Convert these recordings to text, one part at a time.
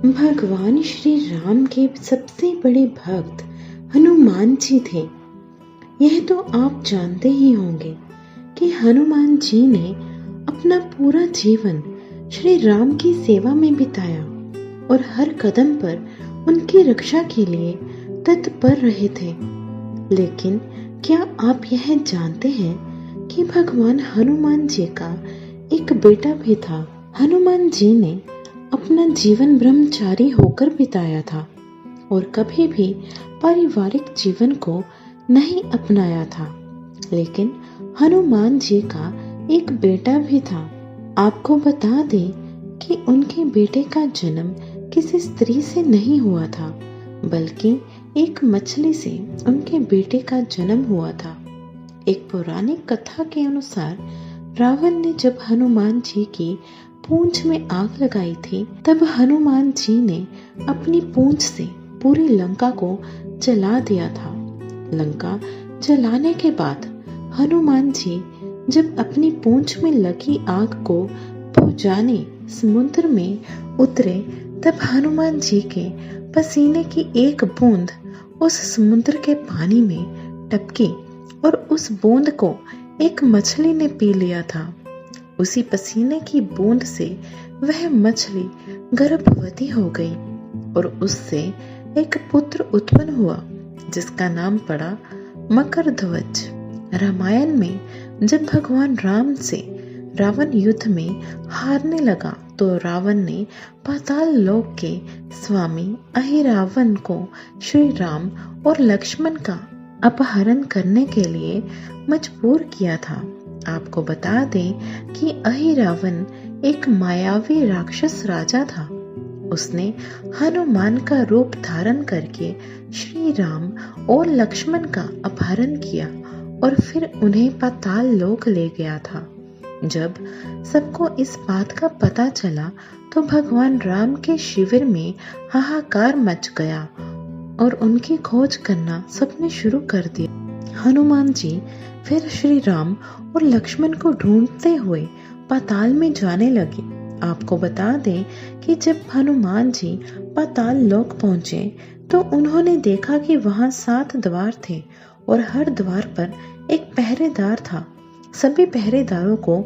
भगवान श्री राम के सबसे बड़े भक्त हनुमान जी थे। यह तो आप जानते ही होंगे कि हनुमान जी ने अपना पूरा जीवन श्री राम की सेवा में बिताया और हर कदम पर उनकी रक्षा के लिए तत्पर रहे थे। लेकिन क्या आप यह जानते हैं कि भगवान हनुमान जी का एक बेटा भी था। हनुमान जी ने अपना जीवन ब्रह्मचारी होकर बिताया था और कभी भी पारिवारिक जीवन को नहीं अपनाया था। लेकिन हनुमान जी का एक बेटा भी था। आपको बता दें कि उनके बेटे का जन्म किसी स्त्री से नहीं हुआ था, बल्कि एक मछली से उनके बेटे का जन्म हुआ था। एक पौराणिक कथा के अनुसार रावण ने जब हनुमान जी की पूंछ में आग लगाई थी, तब हनुमान जी ने अपनी पूंछ से पूरी लंका को जला दिया था। लंका जलाने के बाद हनुमान जी जब अपनी पूंछ में लगी आग को बुझाने समुद्र में उतरे, तब हनुमान जी के पसीने की एक बूंद उस समुद्र के पानी में टपकी और उस बूंद को एक मछली ने पी लिया था। उसी पसीने की बूंद से वह मछली गर्भवती हो गई और उससे एक पुत्र उत्पन्न हुआ, जिसका नाम पड़ा मकरध्वज। रामायण में जब भगवान राम से रावण युद्ध में हारने लगा, तो रावण ने पाताल लोक के स्वामी अहिरावण को श्री राम और लक्ष्मण का अपहरण करने के लिए मजबूर किया था। आपको बता दें कि अहिरावण एक मायावी राक्षस राजा था। उसने हनुमान का रूप धारण करके श्री राम और लक्ष्मण का अपहरण किया और फिर उन्हें पाताल लोक ले गया था। जब सबको इस बात का पता चला, तो भगवान राम के शिविर में हाहाकार मच गया और उनकी खोज करना सबने शुरू कर दिया। हनुमान जी फिर श्री राम और लक्ष्मण को ढूंढते हुए पाताल में जाने लगे। आपको बता दें कि जब हनुमान जी पाताल लोक पहुंचे, तो उन्होंने देखा कि वहां 7 द्वार थे और हर द्वार पर एक पहरेदार था। सभी पहरेदारों को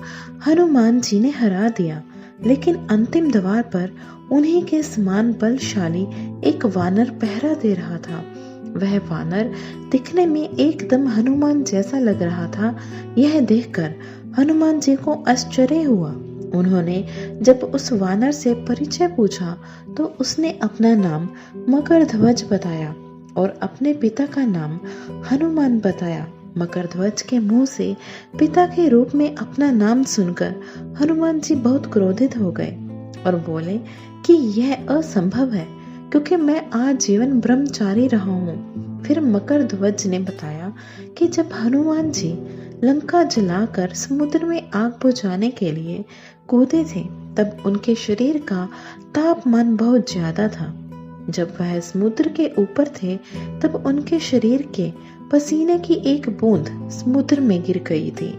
हनुमान जी ने हरा दिया, लेकिन अंतिम द्वार पर उन्हीं के समान बलशाली एक वानर पहरा दे रहा था। वह वानर दिखने में एकदम हनुमान जैसा लग रहा था। यह देखकर हनुमान जी को आश्चर्य हुआ। उन्होंने जब उस वानर से परिचय पूछा, तो उसने अपना नाम मकरध्वज बताया और अपने पिता का नाम हनुमान बताया। मकरध्वज के मुंह से पिता के रूप में अपना नाम सुनकर हनुमान जी बहुत क्रोधित हो गए और बोले कि यह असंभव है, क्योंकि मैं आजीवन ब्रह्मचारी रहा हूँ। फिर मकरध्वज ने बताया कि जब हनुमान जी लंका जलाकर समुद्र में आग बुझाने के लिए कूदे थे, तब उनके शरीर का तापमान बहुत ज्यादा था। जब वह समुद्र के ऊपर थे, तब उनके शरीर के पसीने की एक बूंद समुद्र में गिर गई थी।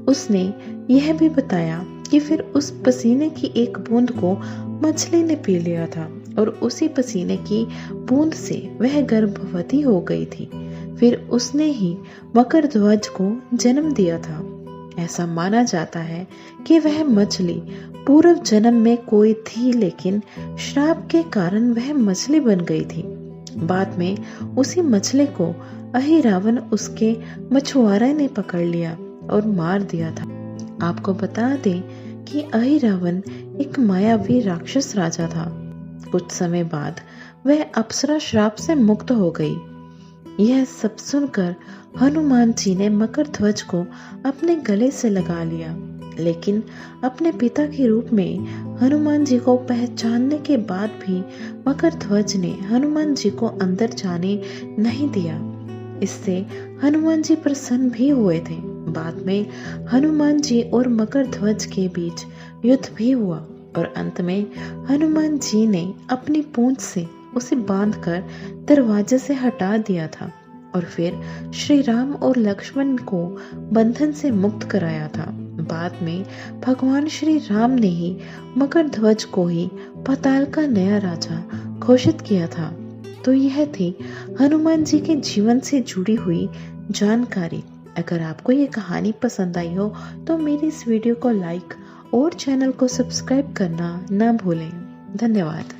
उसने यह भी बताया कि फिर उस पसीने की एक बूंद को मछली ने पी लिया था और उसी पसीने की बूंद से वह गर्भवती हो गई थी। फिर उसने ही मकरध्वज को जन्म दिया था। ऐसा माना जाता है कि वह मछली पूर्व जन्म में कोई थी, लेकिन श्राप के कारण वह मछली बन गई थी। बाद में उसी मछली को अहिरावण उसके मछुआरे ने पकड़ लिया और मार दिया था। आपको बता दें कि अहिरावण एक मायावी राक्षस राजा था। कुछ समय बाद वह अप्सरा श्राप से मुक्त हो गई। यह सब सुनकर हनुमान जी ने मकरध्वज को अपने गले से लगा लिया, लेकिन अपने पिता के रूप में हनुमान जी को पहचानने के बाद भी मकरध्वज ने हनुमान जी को अंदर जाने नहीं दिया। इससे हनुमान जी प्रसन्न भी हुए थे। बाद में हनुमान जी और मकरध्वज के बीच युद्ध भी हुआ और अंत में हनुमान जी ने अपनी पूंछ से उसे बांधकर दरवाजे से हटा दिया था और फिर श्री राम और लक्ष्मण को बंधन से मुक्त कराया था। बाद में भगवान श्री राम ने ही मकर ध्वज को ही पाताल का नया राजा घोषित किया था। तो यह थी हनुमान जी के जीवन से जुड़ी हुई जानकारी। अगर आपको ये कहानी पसंद आई हो तो मेरी इस वीडियो को लाइक और चैनल को सब्सक्राइब करना ना भूलें। धन्यवाद।